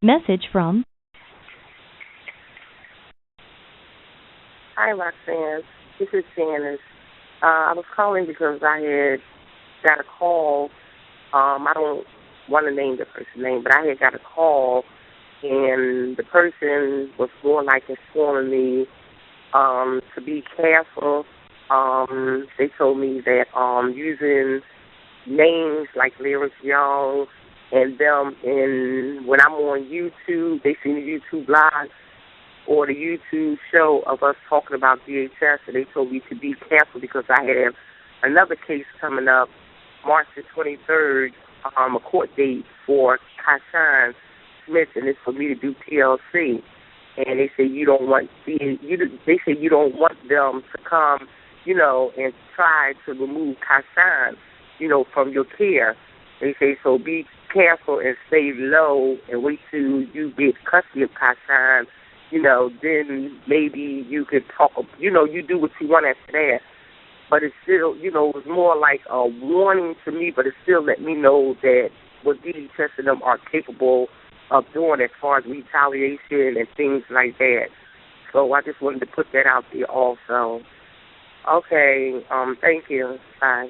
Message from... Hi, Roxanne. This is Janice. I was calling because I had got a call. I don't want to name the person's name, but I had got a call, and the person was more like informing me to be careful. They told me that using names like Lyrics Young and them, and when I'm on YouTube, they see the YouTube blog or the YouTube show of us talking about DHS, and they told me to be careful because I have another case coming up March the 23rd, a court date for Kashan Smith, and it's for me to do PLC. And they say you don't want they say you don't want them to come, and try to remove Kashan, from your care. They say so be careful and stay low and wait till you get custody of Kashan. Then maybe you could talk. You do what you want after that. But it's still, it was more like a warning to me, but it still let me know that what DHS and them are capable of doing as far as retaliation and things like that. So I just wanted to put that out there also. Okay, thank you. Bye.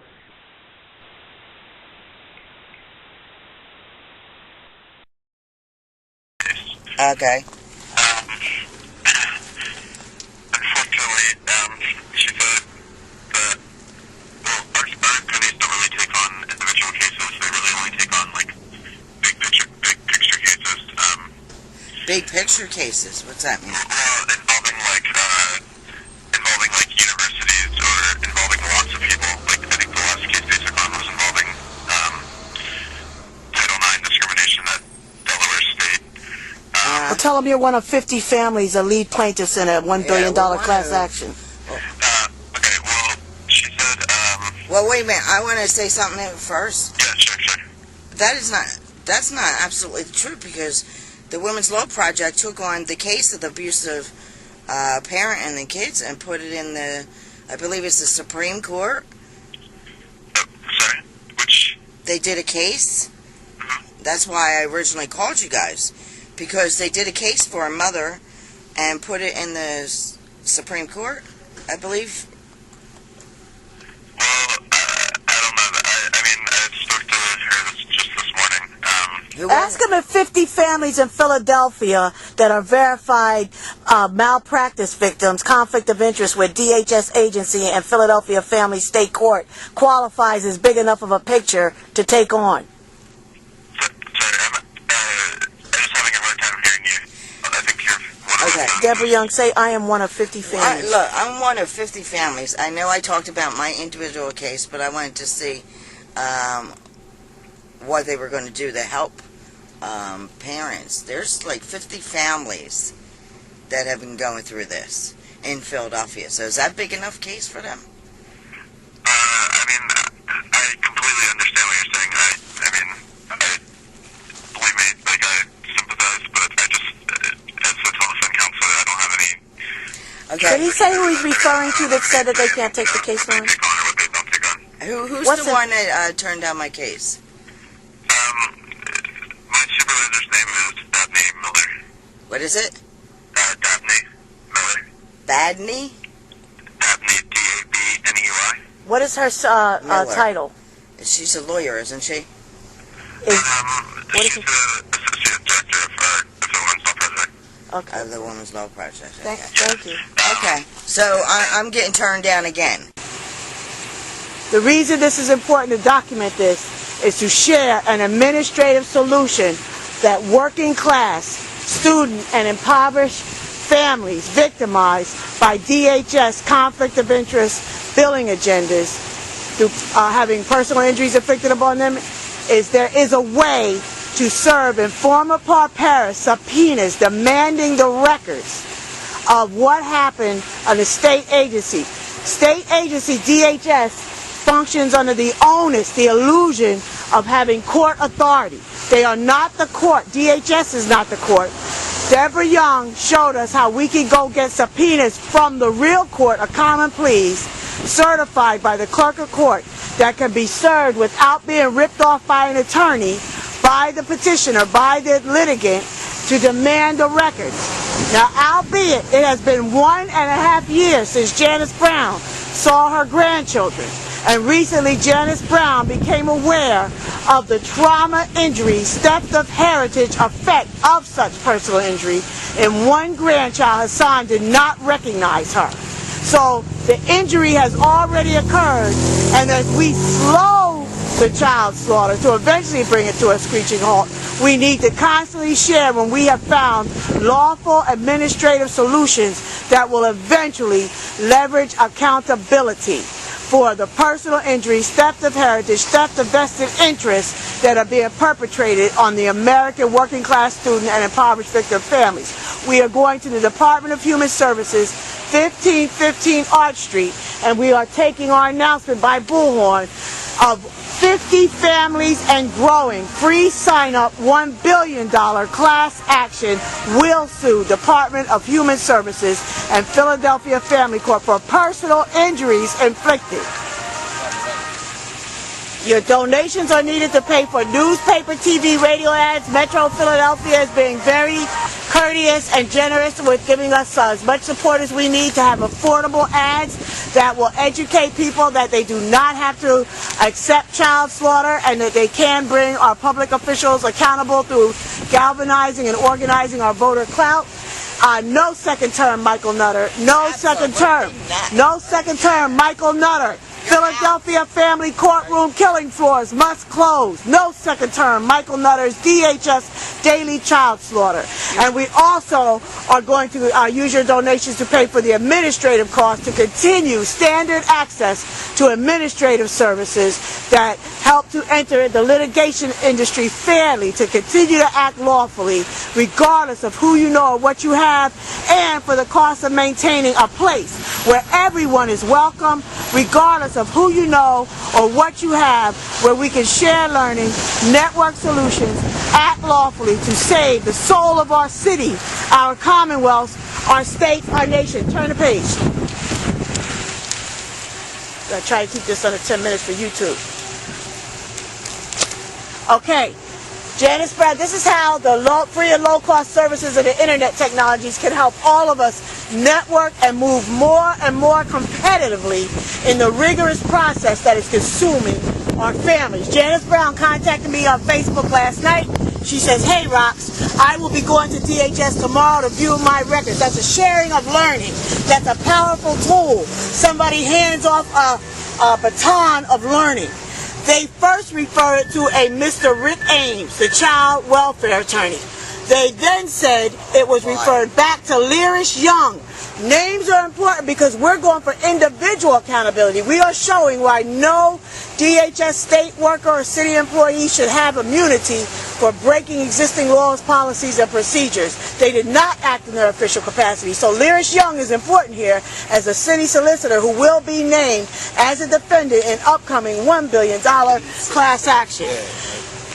Okay. Big picture cases. What's that mean? Involving universities or involving lots of people. Like I think the last case they took on was involving Title IX discrimination at Delaware State. Well, tell them you're one of 50 families, a lead plaintiffs in a $1 billion class action. Okay. Well, she said. Well, wait a minute. I want to say something first. Yeah, sure. That's not absolutely true because the Women's Law Project took on the case of the abusive parent and the kids and put it in I believe it's the Supreme Court. Sorry? Which? They did a case. That's why I originally called you guys. Because they did a case for a mother and put it in the Supreme Court, I believe. Well, I don't know. I spoke to her just this morning. Ask them if 50 families in Philadelphia that are verified malpractice victims, conflict of interest with DHS agency and Philadelphia Family State Court qualifies as big enough of a picture to take on. Sorry, I'm just having a hard time hearing you. I think you're one of Okay. Deborah Young, say I am one of 50 families. Look, I'm one of 50 families. I know I talked about my individual case, but I wanted to see what they were going to do to help parents. There's like 50 families that have been going through this in Philadelphia. So is that a big enough case for them? I completely understand what you're saying. Believe me, I sympathize, but I just, as a telephone counselor, I don't have any... Okay. Did he say who he's referring to that said that they can't take the case on? Take on or what they don't take on. Who's What's the one that turned down my case? My supervisor's name is Dabney Miller. What is it? Dabney Miller. Badney? Dabney, D-A-B-N-E-Y. What is her title? She's a lawyer, isn't she? She's the associate director of the Women's Law Project. Okay. Of the Women's Law Project. Thank you. Okay. So I'm getting turned down again. The reason this is important to document this is to share an administrative solution that working class, student, and impoverished families victimized by DHS conflict of interest billing agendas through having personal injuries inflicted upon them there is a way to serve in forma pauperis subpoenas demanding the records of what happened on the state agency. State agency DHS functions under the onus, the illusion of having court authority. They are not the court. DHS is not the court. Deborah Young showed us how we can go get subpoenas from the real court of common pleas, certified by the clerk of court, that can be served without being ripped off by an attorney, by the petitioner, by the litigant, to demand the records. Now, albeit it has been 1.5 years since Janice Brown saw her grandchildren, and recently Janice Brown became aware of the trauma, injuries, theft of heritage effect of such personal injury, and one grandchild, Hassan, did not recognize her. So the injury has already occurred, and as we slow the child slaughter to eventually bring it to a screeching halt, we need to constantly share when we have found lawful administrative solutions that will eventually leverage accountability for the personal injuries, theft of heritage, theft of vested interests that are being perpetrated on the American working class student and impoverished victim families. We are going to the Department of Human Services, 1515 Arch Street, and we are taking our announcement by Bullhorn of 50 families and growing. Free sign-up, $1 billion class action will sue Department of Human Services and Philadelphia Family Court for personal injuries inflicted. Your donations are needed to pay for newspaper, TV, radio ads. Metro Philadelphia is being very courteous and generous with giving us as much support as we need to have affordable ads that will educate people that they do not have to accept child slaughter, and that they can bring our public officials accountable through galvanizing and organizing our voter clout. No second term, Michael Nutter. No second term. No second term, Michael Nutter. Philadelphia family courtroom killing floors must close. No second term, Michael Nutter's DHS daily child slaughter. And we also are going to use your donations to pay for the administrative costs to continue standard access to administrative services that help to enter the litigation industry fairly, to continue to act lawfully, regardless of who you know or what you have, and for the cost of maintaining a place where everyone is welcome, regardless of who you know or what you have, where we can share learning, network solutions, act lawfully to save the soul of our city, our commonwealth, our state, our nation. Turn the page. I'm going to try to keep this under 10 minutes for YouTube. Okay. Janice Brown, this is how the free and low-cost services of the internet technologies can help all of us network and move more and more competitively in the rigorous process that is consuming our families. Janice Brown contacted me on Facebook last night. She says, "Hey, Rox, I will be going to DHS tomorrow to view my records." That's a sharing of learning. That's a powerful tool. Somebody hands off a baton of learning. They first referred to a Mr. Rick Ames, the child welfare attorney. They then said it was referred back to Lyrish Young. Names are important because we're going for individual accountability. We are showing why no DHS state worker or city employee should have immunity for breaking existing laws, policies, and procedures. They did not act in their official capacity. So Lyrish Young is important here as a city solicitor who will be named as a defendant in upcoming $1 billion class action.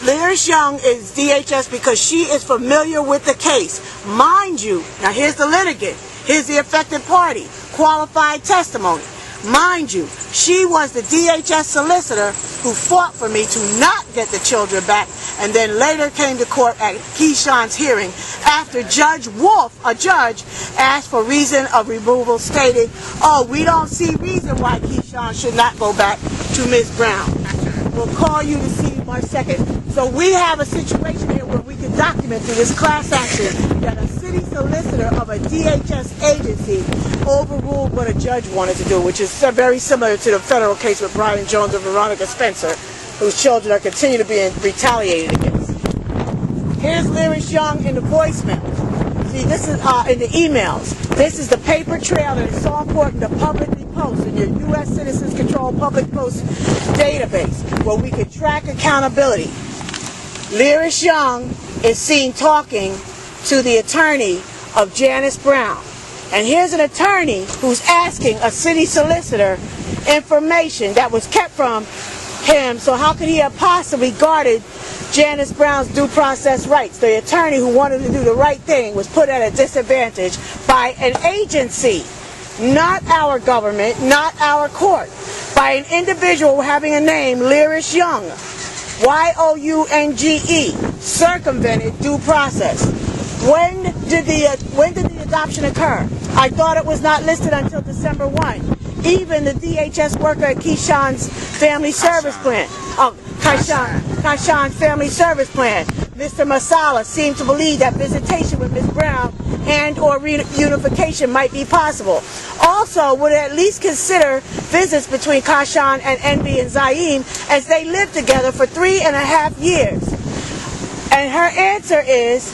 Lyrish Young is DHS because she is familiar with the case. Mind you, now here's the litigant. Here's the affected party. Qualified testimony. Mind you, she was the DHS solicitor who fought for me to not get the children back, and then later came to court at Keyshawn's hearing after Judge Wolf, a judge, asked for reason of removal, stating, "Oh, we don't see reason why Keyshawn should not go back to Ms. Brown. We'll call you to see March 2nd. So we have a situation here where we can document through this class action that a city solicitor of a DHS agency overruled what a judge wanted to do, which is very similar to the federal case with Brian Jones and Veronica Spencer, whose children are continuing to be retaliated against. Here's Lyrish Young in the voicemail. See, this is in the emails. This is the paper trail that is so important to publicly post in your U.S. Citizens Control Public Post database, where we can track accountability. Lyrish Young is seen talking to the attorney of Janice Brown. And here's an attorney who's asking a city solicitor information that was kept from him, so how could he have possibly guarded Janice Brown's due process rights? The attorney who wanted to do the right thing was put at a disadvantage by an agency, not our government, not our court, by an individual having a name, Lyrish Young. Younge, circumvented due process. When did the adoption occur? I thought it was not listed until December 1. Even the DHS worker at Keyshawn's family service plan, Keyshawn's family service plan, Mr. Masala, seemed to believe that visitation with Ms. Brown and or reunification might be possible. Also, would at least consider visits between Keyshawn and Envy and Zaim as they lived together for 3.5 years. And her answer is,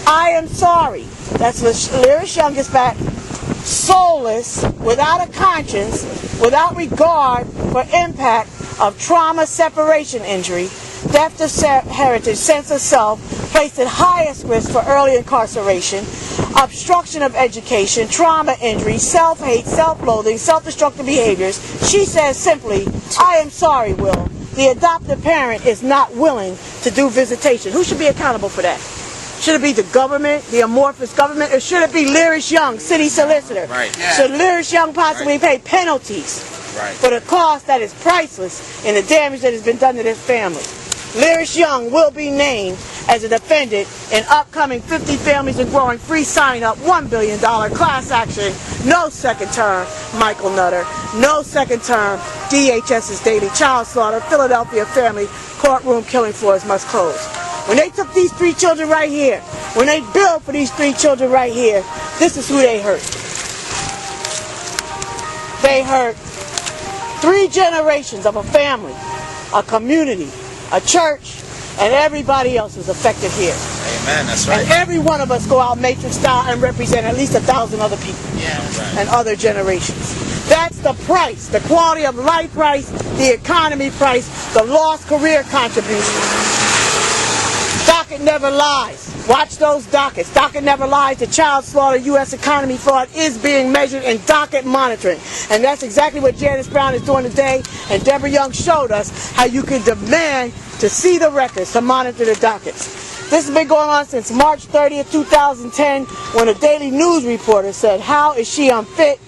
I am sorry. That's Lyrics youngest back. Soulless, without a conscience, without regard for impact of trauma, separation injury, theft of heritage, sense of self, placed at highest risk for early incarceration, obstruction of education, trauma injury, self-hate, self-loathing, self-destructive behaviors. She says simply, I am sorry, Will. The adoptive parent is not willing to do visitation. Who should be accountable for that? Should it be the government, the amorphous government, or should it be Lyrics Young, city solicitor? Right. Yeah. Should Lyrics Young possibly pay penalties for the cost that is priceless and the damage that has been done to this family? Lyrics Young will be named as a defendant in upcoming 50 Families and Growing free sign-up $1 billion class action. No second term, Michael Nutter. No second term, DHS's daily child slaughter. Philadelphia family courtroom killing floors must close. When they took these 3 children right here, when they billed for these 3 children right here, this is who they hurt. They hurt 3 generations of a family, a community, a church, and everybody else is affected here. Amen, that's right. And every one of us go out matrix style and represent at least 1,000 other people. Yeah, right. And other generations. That's the price, the quality of life price, the economy price, the lost career contribution. Docket never lies. Watch those dockets. Docket never lies. The child slaughter U.S. economy fraud is being measured in docket monitoring. And that's exactly what Janice Brown is doing today. And Deborah Young showed us how you can demand to see the records, to monitor the dockets. This has been going on since March 30th, 2010, when a Daily News reporter said, how is she unfit?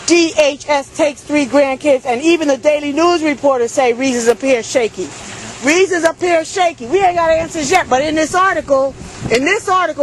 DHS takes 3 grandkids, and even the Daily News reporters say reasons appear shaky. Reasons appear shaky. We ain't got answers yet, but in this article,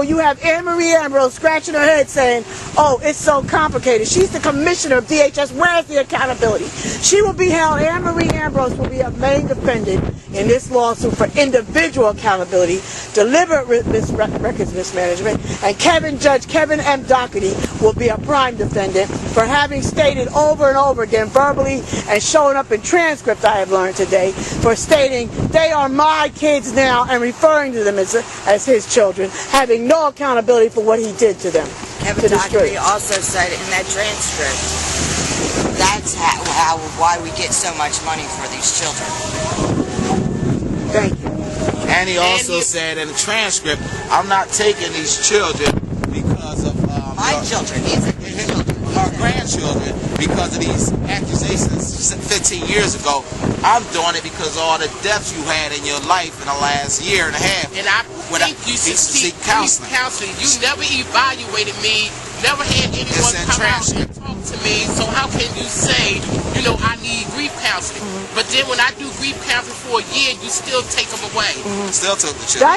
you have Anne Marie Ambrose scratching her head saying, oh, it's so complicated. She's the commissioner of DHS. Where's the accountability? She will be held, Anne Marie Ambrose will be a main defendant in this lawsuit for individual accountability, deliberate records mismanagement, and Judge Kevin M. Doherty will be a prime defendant for having stated over and over again verbally and showing up in transcript I have learned today for stating they are my kids now and referring to them as his children, having no accountability for what he did to them. Kevin Doherty also said in that transcript, that's why we get so much money for these children. Thank you. And he also said in the transcript, I'm not taking these children because of my children. These are his children. Our grandchildren, because of these accusations 15 years ago. I'm doing it because of all the deaths you had in your life in the last year and a half. And I think you should seek counseling. You never evaluated me, never had anyone come out and talk to me, so how can you say, I need grief counseling? But then when I do grief counseling for a year, you still take them away. Still took the children.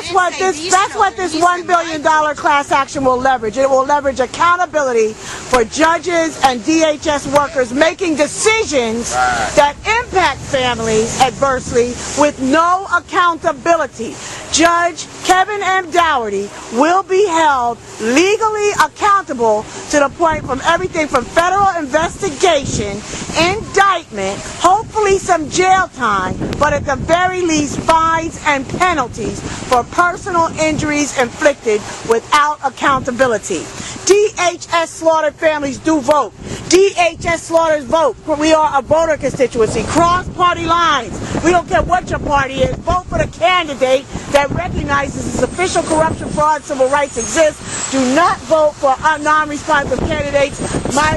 That's what this $1 billion class action will leverage. It will leverage accountability for judges and DHS workers making decisions that impact families adversely with no accountability. Judge Kevin M. Doherty will be held legally accountable to the point from everything from federal investigation, indictment, hopefully some jail time, but at the very least fines and penalties for personal injuries inflicted without accountability. DHS slaughtered families do vote. DHS slaughters vote. We are a voter constituency. Cross party lines. We don't care what your party is. Vote for the candidate that recognizes its official corruption, fraud, civil rights exist. Do not vote for non-responsive candidates.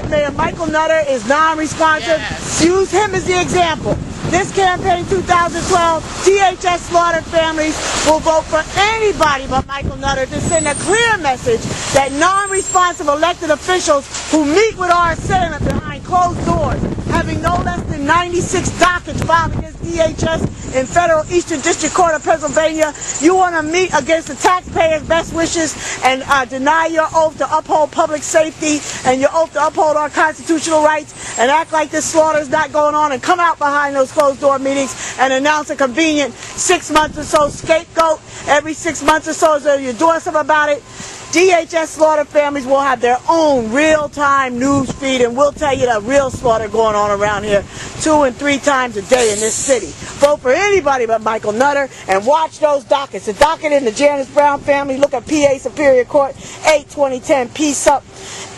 Mayor Michael Nutter is non-responsive. Yes. Use him as the example. This campaign 2012, DHS slaughtered families will vote for anybody but Michael Nutter to send a clear message that non-responsive elected officials who meet with our assailant behind closed doors having no less than 96 dockets filed against DHS in Federal Eastern District Court of Pennsylvania. You want to meet against the taxpayers' best wishes and deny your oath to uphold public safety and your oath to uphold our constitutional rights and act like this slaughter is not going on and come out behind those closed-door meetings and announce a convenient 6 months or so scapegoat every 6 months or so you're doing something about it. DHS slaughter families will have their own real-time news feed, and we'll tell you the real slaughter going on around here 2 and 3 times a day in this city. Vote for anybody but Michael Nutter and watch those dockets. The docket in the Janice Brown family. Look at PA Superior Court 8/2010 Peace Up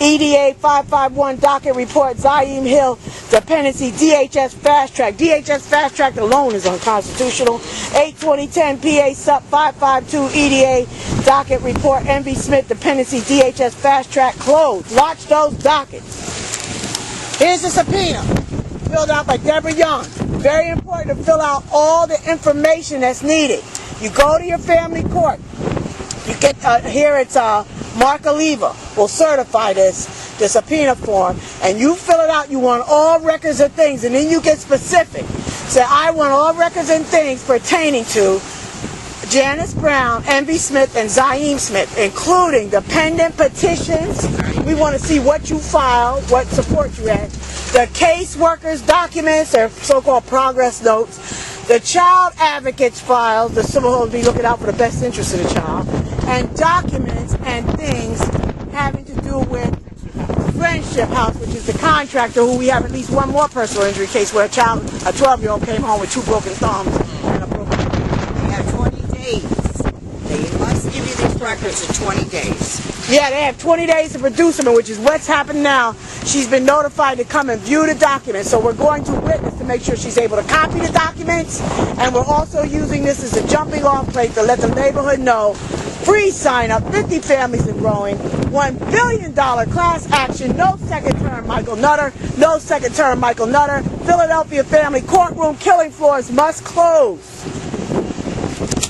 EDA 551 docket report. Zaim Hill dependency DHS fast track. DHS fast track alone is unconstitutional. 8/2010 PA Sup 552 EDA docket report. MV Smith dependency DHS fast track closed. Watch those dockets. Here's the subpoena filled out by Deborah Young. Very important to fill out all the information that's needed. You go to your family court. You get here it's Mark Oliva will certify the subpoena form, and you fill it out. You want all records of things, and then you get specific. Say, I want all records and things pertaining to Janice Brown, MV Smith, and Zaim Smith, including the pending petitions. We want to see what you filed, what support you had, the caseworkers' documents, their so-called progress notes, the child advocates' files, the civil will be looking out for the best interest of the child, and documents and things having to do with Friendship House, which is the contractor who we have at least one more personal injury case where a 12-year-old came home with 2 broken thumbs and a broken arm. They have 20 days. They must give you these records in 20 days. Yeah, they have 20 days to produce them, which is what's happened now. She's been notified to come and view the documents, so we're going to witness to make sure she's able to copy the documents, and we're also using this as a jumping off plate to let the neighborhood know. Free sign up, 50 families and growing, $1 billion class action, no second term Michael Nutter, no second term Michael Nutter, Philadelphia family courtroom, killing floors must close.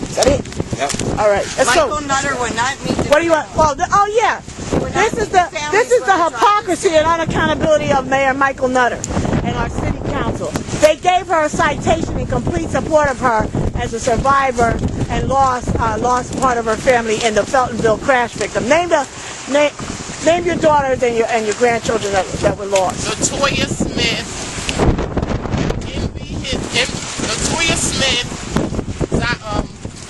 Is that it? Yep. All right, let's go. Michael Nutter will not meet the... What do you want? Well, oh yeah, this is the hypocrisy and unaccountability of Mayor Michael Nutter and our city council. They gave her a citation in complete support of her as a survivor and lost part of her family in the Feltonville crash victim. Name your daughters and your grandchildren that were lost. Latoya Smith, Latoya Smith.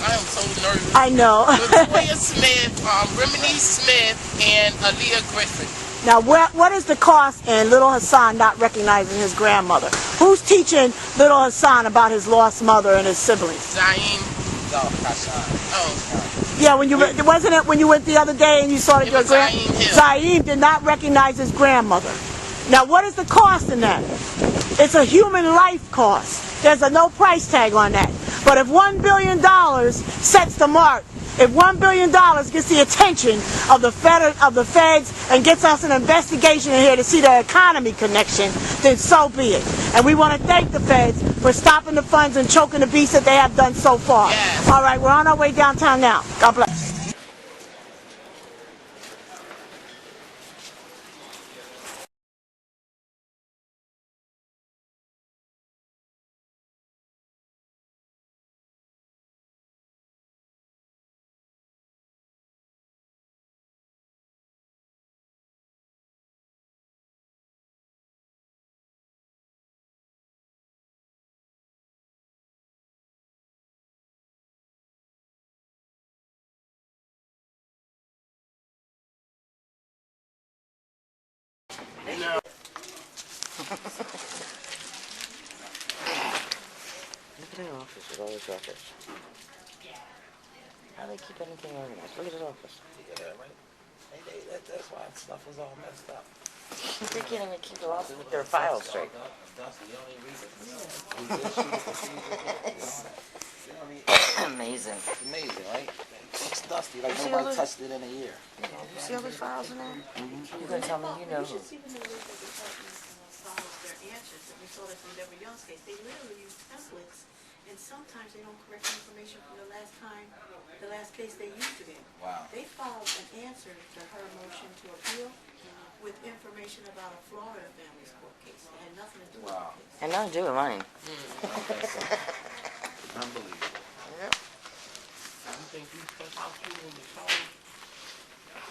I am so nervous. I know. Latoya Smith, Remini Smith, and Aaliyah Griffin. Now, what is the cost in Little Hassan not recognizing his grandmother? Who's teaching Little Hassan about his lost mother and his siblings? Zaim. Oh. Yeah, wasn't it when you went the other day and you saw that your Zaim did not recognize his grandmother. Now, what is the cost in that? It's a human life cost. There's a no price tag on that. But if $1 billion sets the mark, if $1 billion gets the attention of the feds and gets us an investigation in here to see the economy connection, then so be it. And we want to thank the feds for stopping the funds and choking the beast that they have done so far. Yes. All right, we're on our way downtown now. God bless. Look at that office with all his records. How do they keep anything organized? Look at his office. Yeah, right. That's why stuff was all messed up. They can't even keep their office with their files straight. That's the only reason. Amazing. It's amazing, right? It's dusty, like nobody touched it in a year. You see all these files in there? You're going to tell me you know who. Their answers, and we saw that from Deborah Young's case. They literally use templates And sometimes they don't correct the information from the last case they used it in. Wow. They filed an answer to her motion to appeal with information about a Florida family's court case. It had nothing to do with the case. And nothing to do with mine. Unbelievable. Yep. You think you step out here in the car?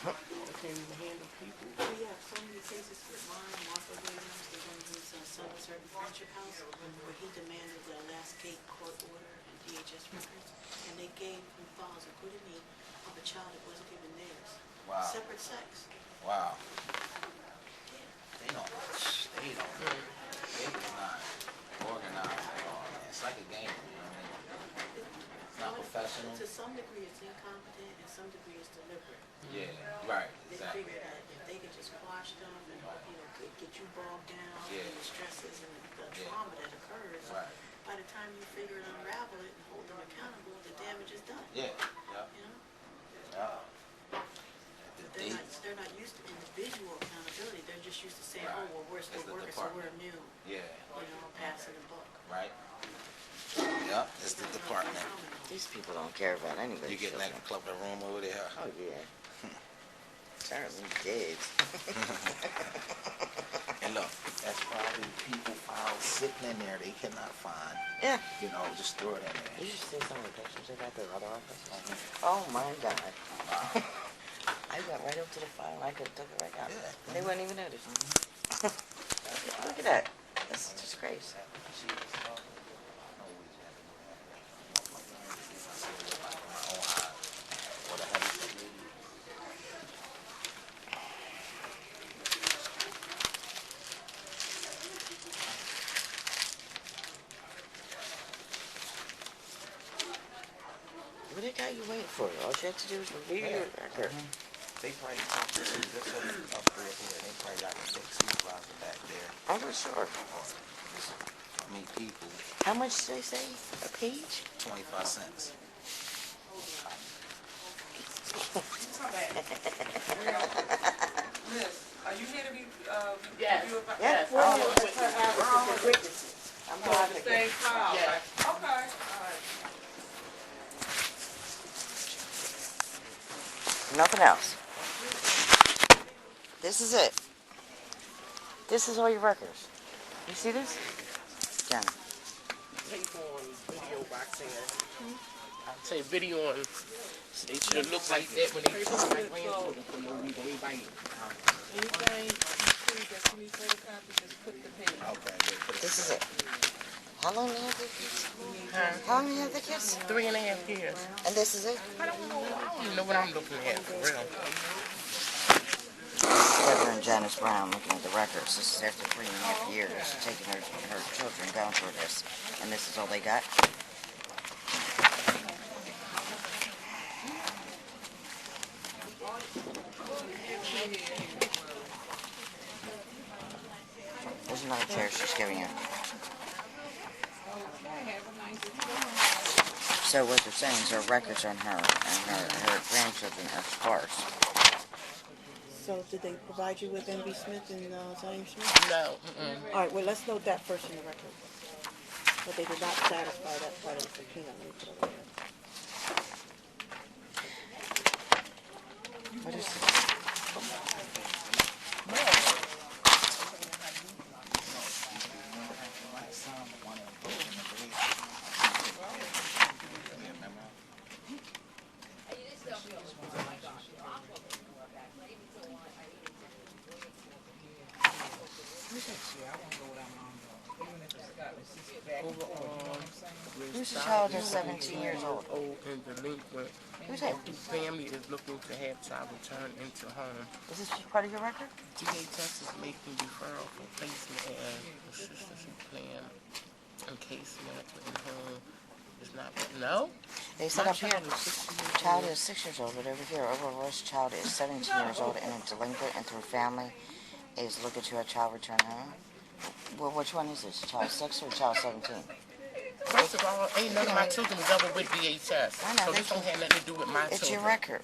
I can't even handle people. We have so many cases with mine, Martha Williams, the one who's son of certain friendship house, where he demanded the last gate court order and DHS records, and they gave him files a good me of a child that wasn't even theirs. Wow. Separate sex. Wow. They don't not organize at all, man. It's like a game, you know what I mean? It's not professional. To some degree it's incompetent, and some degree it's deliberate. Yeah, right, They exactly. figure that if they can just quash stuff and get you bogged down in the stresses and the trauma that occurs, by the time you figure it, unravel it, and hold them accountable, the damage is done. Yeah, yeah. You know? Yeah. They're not used to individual accountability. They're just used to saying, oh, well, we're still working, so we're new. Yeah. Passing the buck. Right. Yep, it's the department. These people don't care about anybody. You get in that club in the room over there. Oh, yeah. Certainly kids. And look, that's probably people files sitting in there they cannot find. Yeah. You know, just throw it in there. You should see some of the pictures they got their other offices. Oh, my God. Wow. I went right up to the file and I could have took it right out. Yeah. And they wouldn't even notice. Look at that. That's just crazy. What they got you waiting for? All you have to do is review your record. They probably got the two, this one up there, they probably got the big supervisor back there. I'm not sure. I mean, people, How much did they say? A page? 25 cents. Miss, are you here to be, Yes. review about? Yeah. Yes. I'm here with you. I'm Oh, the same file? Yes. Okay, all right. Nothing else. This is it. This is all your records. You see this? Johnny. Tape on video Roxanne. I'll say video on. They should have looked like that when they took my grandchildren for no reason. Everybody. Anything you see that you need photocopy, just put the pen. Okay, good. Put it This is it. How long do you have the kids? Huh? How long do you have the kids? 3.5 years. And this is it? I don't know. I don't even know what I'm looking at for real. Heather and Janice Brown looking at the records. This is after 3.5 years taking her children down through this. And this is all they got? There's another chair she's giving you. So what they're saying is her records on her and her grandchildren are sparse. So did they provide you with N.B. Smith and Zion Smith? No. All right, well, let's note that first in the record. But they did not satisfy that part of the subpoena. Let me put it over there. What is this? Who's the child that's 17 years old? Old and delinquent. Who's that? Whose family is looking to have child returned into home. Is this part of your record? DHS is making referral for placement and assistance plan in case management in home is not. No? They said up here, child is 6 years old, but over here, overall, this child is 17 years old and a delinquent and through family is looking to a child return home. Well, which one is this? Child 6 or child 17? First of all, ain't none of my children was ever with DHS. I know, So this don't have nothing to do with my children. It's your record.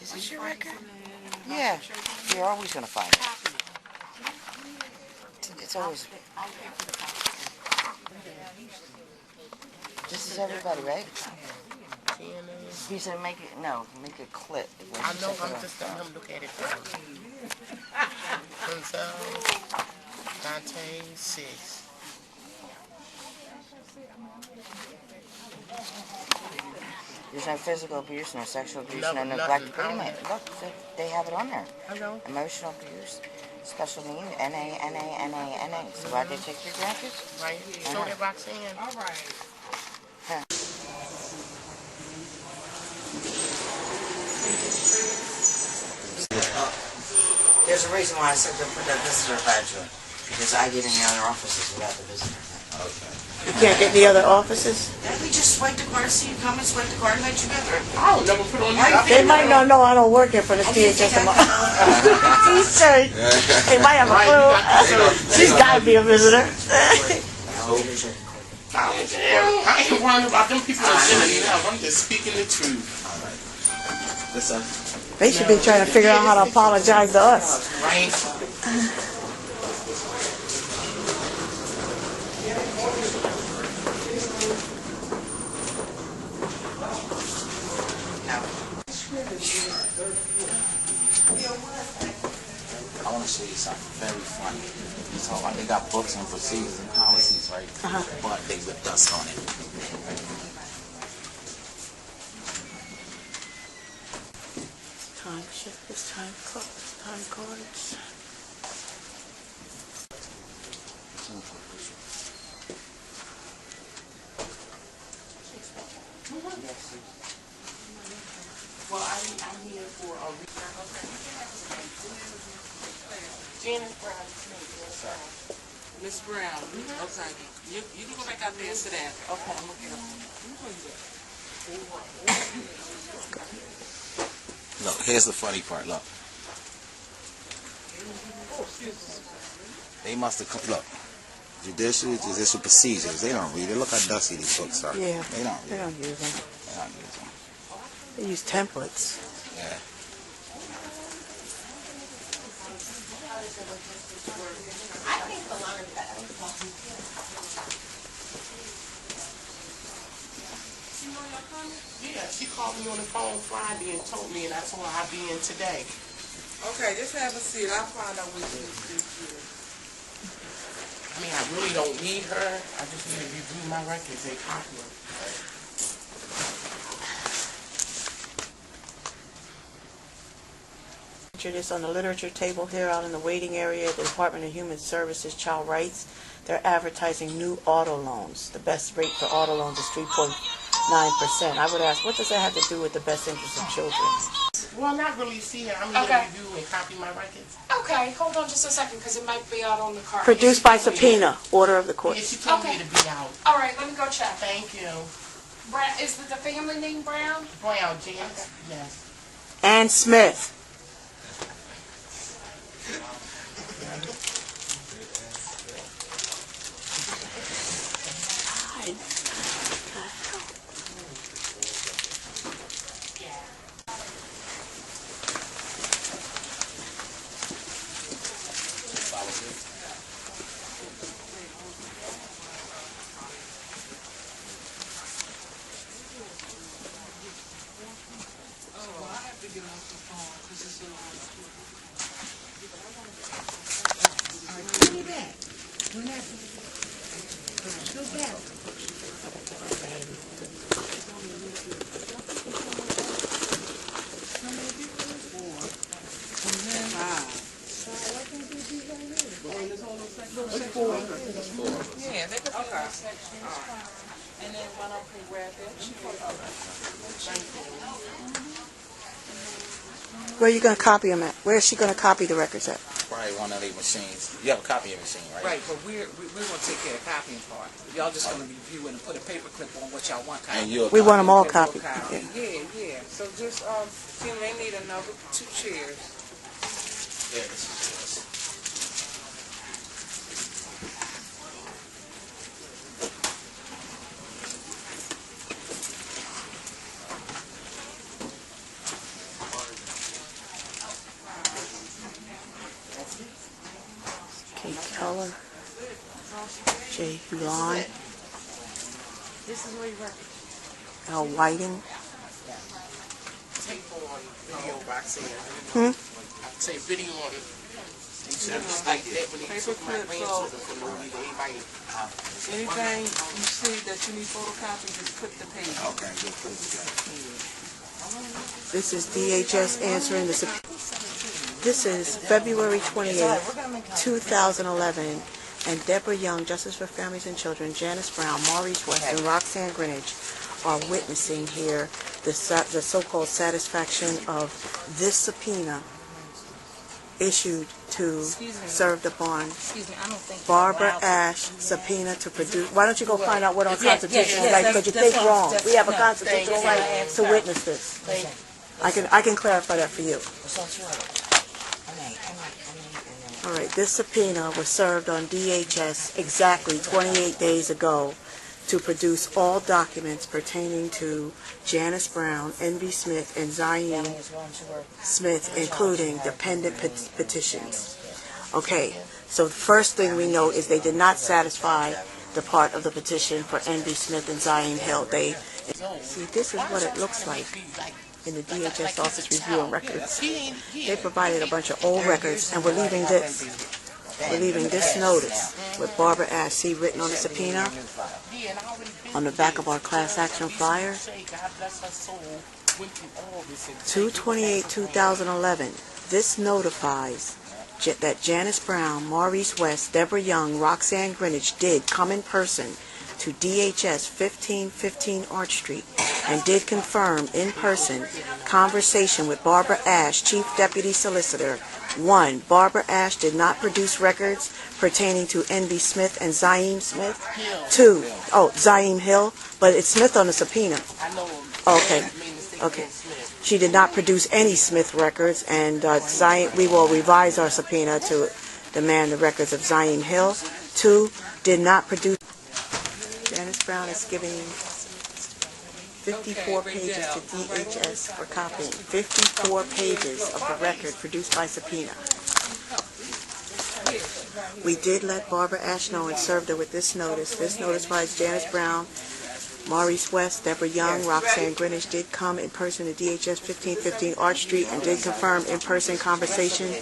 Is this your record? Yeah. You're always going to find it. It's always... This is everybody, right? Janice. He said make it, no, make it clip. I know, I'm just letting him look at it first. Denzel, Dante, 6. There's no physical abuse, no sexual abuse, No, no neglect. nothing. Wait a minute, look, they have it on there. I know. Emotional abuse, special need, NA. So why'd they take your graphics? Right here. Show that Roxanne. All right. Huh. There's a reason why I said to put that visitor badge on. Because I get in the other offices without the visitor badge. Okay. You can't get in the other offices? Then we just swipe the card, see you come and swipe the card and let you go through. I don't never put on They might not know I don't work here for the DHS. T-shirt. They might have a clue. She's got to be a visitor. I ain't worrying about them people in Genevieve. I'm just speaking the truth. Listen. They should be trying to figure out how to apologize to us. Right? I want to show you something very funny. So they got books on procedures and policies, right? But they with dust on it. Time shifters, time clocks, time cards. Well, I'm here for a Janice Brown. Miss Brown. Okay. You can go back out there and sit down. Okay, I'm looking up. Look, here's the funny part. Look. They must have come. Look. Judicial procedures. They don't read it. Look how dusty these books are. Yeah. They don't read They don't use them. They don't use them. They use templates. Yeah. Yeah, she called me on the phone Friday and told me, and I told her I'd be in today. Okay, just have a seat. I'll find out which one is. I mean, I really don't need her. I just need to review my records and copy them. This on the literature table here out in the waiting area at the Department of Human Services Child Rights. They're advertising new auto loans. The best rate for auto loans is 3.9%. I would ask, what does that have to do with the best interest of children? Well, not really. See, I'm going to review and copy my records. Okay, hold on just a second, because it might be out on the card. Produced by subpoena, order of the court. Yeah, she told me to be out. All right, let me go check. Thank you. Brown, is the family name Brown? Brown, Janice. Yes. And Smith. Yeah, they could okay. And then one of them grab it. Where are you going to copy them at? Where is she going to copy the records at? Probably one of their machines. You have a copying machine, right? Right, but we're going to take care of the copying part. Y'all just going to review and put a paper clip on what y'all want copied. And We want them all Copy. copied. Yeah. So just, they need another 2 chairs. Yeah, this is yours. Kate Keller, Jay Hulan, This is where you work. Whiting. Tape on video Roxanne. Say video on like that when they took my grandchildren for movie, everybody. Anything you see that you need photocopies, just put the page. Okay, good. This is DHS answering the subpoena. This is February 28th, 2011, and Deborah Young, Justice for Families and Children, Janice Brown, Maurice West, and Roxanne Grinage are witnessing here the so-called satisfaction of this subpoena issued to served upon Barbara Ash subpoena to produce. Why don't you go find out what our constitution is like? Because you think wrong. We have a constitutional right to witness this. I can clarify that for you. All right, this subpoena was served on DHS exactly 28 days ago to produce all documents pertaining to Janice Brown, N.B. Smith, and Zayn Smith, including dependent petitions. Okay, so the first thing we know is they did not satisfy the part of the petition for N.B. Smith and Zayn Hill. See, this is what it looks like in the DHS office reviewing records. They provided a bunch of old records, and we're leaving this. We're leaving this notice with Barbara Ash, see, written on the subpoena on the back of our class action flyer. 2/28/2011. This notifies that Janice Brown, Maurice West, Deborah Young, Roxanne Grinage did come in person to DHS 1515 Arch Street and did confirm in person conversation with Barbara Ash, Chief Deputy Solicitor. 1. Barbara Ash did not produce records pertaining to N.B. Smith and Zayn Smith. 2. Zayn Hill, but it's Smith on the subpoena. Okay. She did not produce any Smith records, and we will revise our subpoena to demand the records of Zayn Hill. 2. Did not produce. Janice Brown is giving 54 pages to DHS for copying. 54 pages of the record produced by subpoena. We did let Barbara Ash know and served her with this notice. This notifies Janice Brown, Maurice West, Deborah Young, Roxanne Grinage did come in person to DHS 1515 Arch Street and did confirm in-person conversation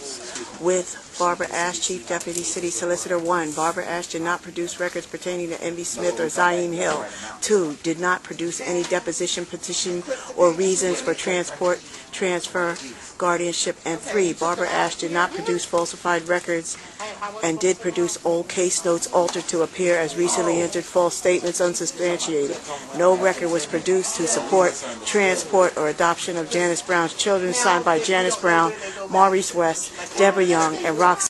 with Barbara Ash, Chief Deputy City Solicitor. 1. Barbara Ash did not produce records pertaining to N.B. Smith or Zayn Hill. 2. Did not produce any deposition, petition, or reasons for transport, transfer, guardianship. And 3. Barbara Ash did not produce falsified records and did produce old case notes altered to appear as recently entered false statements unsubstantiated. No record was produced to support transport or adoption of Janice Brown's children, signed by Janice Brown, Maurice West, Deborah Young, and Roxanne.